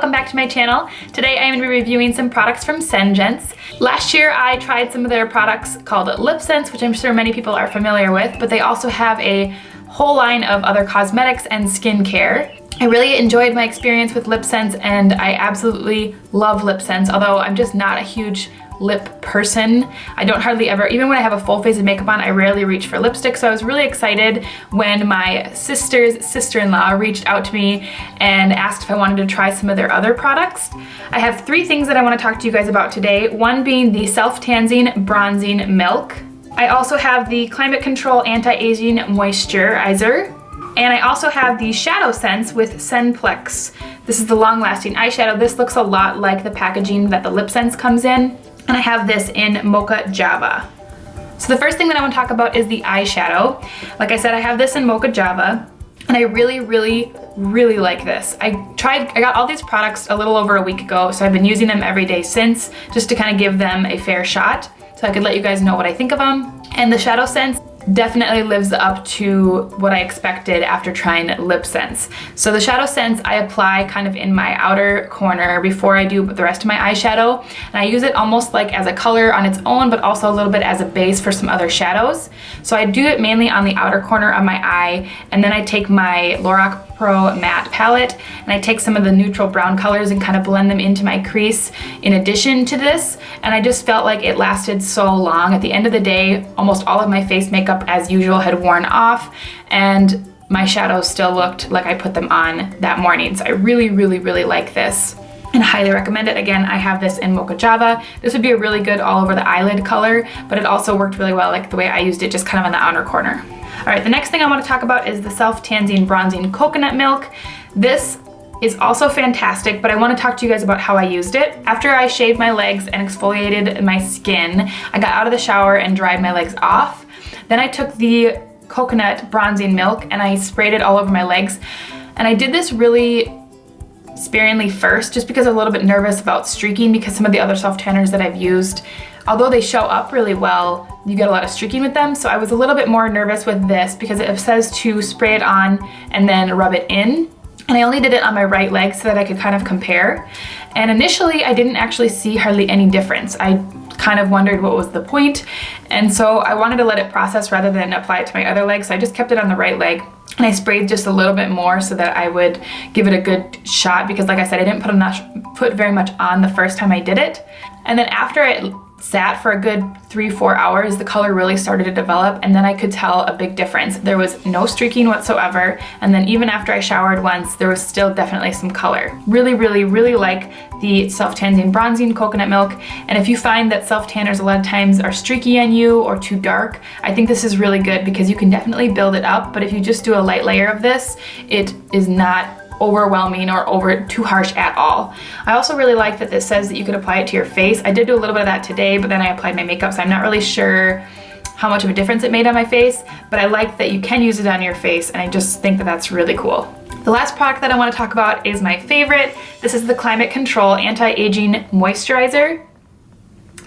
welcome back to my channel. Today I am going to be reviewing some products from SeneGence. Last year I tried some of their products called LipSense, which I'm sure many people are familiar with, but they also have a whole line of other cosmetics and skincare. I really enjoyed my experience with LipSense and I absolutely love LipSense, although I'm just not a huge lip person. I don't hardly ever, even when I have a full face of makeup on, I rarely reach for lipstick. So I was really excited when my sister's sister-in-law reached out to me and asked if I wanted to try some of their other products. I have three things that I want to talk to you guys about today. One being the Self-Tanning Bronzing Milk. I also have the Climate Control Anti-Aging Moisturizer. And I also have the ShadowSense with Senplex. This is the long-lasting eyeshadow. This looks a lot like the packaging that the LipSense comes in. And I have this in Mocha Java. So the first thing that I want to talk about is the eyeshadow. Like I said, I have this in Mocha Java, and I really like this. I got all these products a little over a week ago, so I've been using them every day since, just to kind of give them a fair shot, so I could let you guys know what I think of them. And the ShadowSense definitely lives up to what I expected after trying LipSense. So the ShadowSense I apply kind of in my outer corner before I do the rest of my eyeshadow, and I use it almost like as a color on its own, but also a little bit as a base for some other shadows. So I do it mainly on the outer corner of my eye, and then I take my Lorac Pro Matte palette and I take some of the neutral brown colors and kind of blend them into my crease in addition to this, and I just felt like it lasted so long. At the end of the day, almost all of my face makeup as usual had worn off, and my shadows still looked like I put them on that morning. So I really like this and highly recommend it. Again, I have this in Mocha Java. This would be a really good all over the eyelid color, but it also worked really well like the way I used it, just kind of on the outer corner. All right, the next thing I want to talk about is the Self-Tanning Bronzing Coconut Milk. This is also fantastic, but I want to talk to you guys about how I used it. After I shaved my legs and exfoliated my skin, I got out of the shower and dried my legs off. Then I took the coconut bronzing milk and I sprayed it all over my legs. And I did this really sparingly first, just because I'm a little bit nervous about streaking, because some of the other self-tanners that I've used, although they show up really well, you get a lot of streaking with them. So I was a little bit more nervous with this because it says to spray it on and then rub it in. And I only did it on my right leg so that I could kind of compare. And initially I didn't actually see hardly any difference. I kind of wondered what was the point. And so I wanted to let it process rather than apply it to my other leg. So I just kept it on the right leg and I sprayed just a little bit more so that I would give it a good shot, because like I said, I didn't put very much on the first time I did it. And then after it sat for a good 3-4 hours, the color really started to develop, and then I could tell a big difference. There was no streaking whatsoever, and then even after I showered once, there was still definitely some color. Really like the Self-Tanning Bronzing Coconut Milk, and if you find that self-tanners a lot of times are streaky on you or too dark, I think this is really good because you can definitely build it up, but if you just do a light layer of this, it is not overwhelming or too harsh at all. I also really like that this says that you could apply it to your face. I did do a little bit of that today, but then I applied my makeup, so I'm not really sure how much of a difference it made on my face, but I like that you can use it on your face, and I just think that that's really cool. The last product that I want to talk about is my favorite. This is the Climate Control Anti-Aging Moisturizer.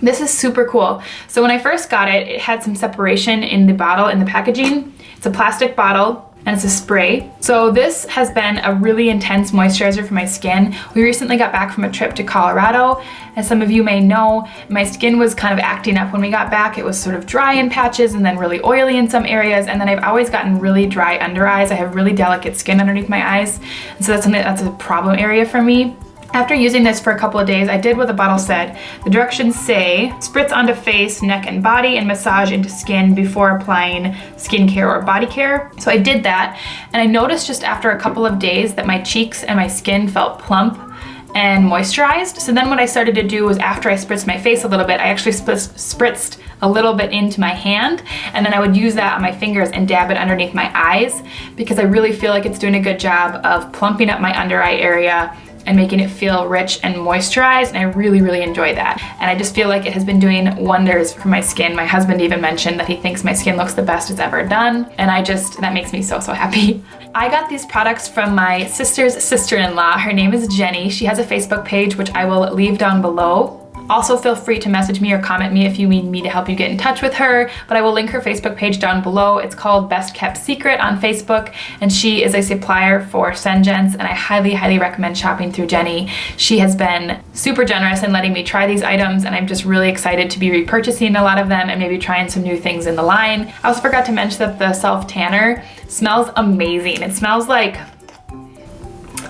This is super cool. So when I first got it, it had some separation in the bottle, in the packaging. It's a plastic bottle, and it's a spray. So this has been a really intense moisturizer for my skin. We recently got back from a trip to Colorado. As some of you may know, my skin was kind of acting up when we got back. It was sort of dry in patches and then really oily in some areas, and then I've always gotten really dry under eyes. I have really delicate skin underneath my eyes, and so that's something that's a problem area for me. After using this for a couple of days, I did what the bottle said. The directions say, spritz onto face, neck, and body, and massage into skin before applying skincare or body care. So I did that, and I noticed just after a couple of days that my cheeks and my skin felt plump and moisturized. So then what I started to do was, after I spritzed my face a little bit, I actually spritzed a little bit into my hand, and then I would use that on my fingers and dab it underneath my eyes, because I really feel like it's doing a good job of plumping up my under eye area and making it feel rich and moisturized, and I really enjoy that. And I just feel like it has been doing wonders for my skin. My husband even mentioned that he thinks my skin looks the best it's ever done, and that makes me so happy. I got these products from my sister's sister-in-law. Her name is Jenny. She has a Facebook page, which I will leave down below. Also feel free to message me or comment me if you need me to help you get in touch with her, but I will link her Facebook page down below. It's called Best Kept Secret on Facebook, and she is a supplier for SeneGence, and I highly, highly recommend shopping through Jenny. She has been super generous in letting me try these items, and I'm just really excited to be repurchasing a lot of them and maybe trying some new things in the line. I also forgot to mention that the self tanner smells amazing. It smells like,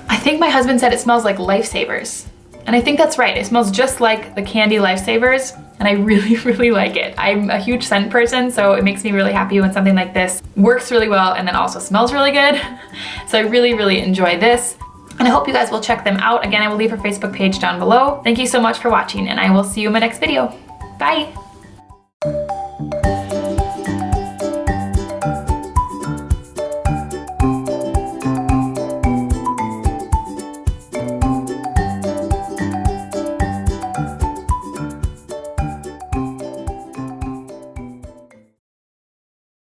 I think my husband said it smells like Lifesavers. And I think that's right. It smells just like the candy Lifesavers, and I really, really like it. I'm a huge scent person, so it makes me really happy when something like this works really well and then also smells really good. So I really, really enjoy this. And I hope you guys will check them out. Again, I will leave her Facebook page down below. Thank you so much for watching, and I will see you in my next video. Bye.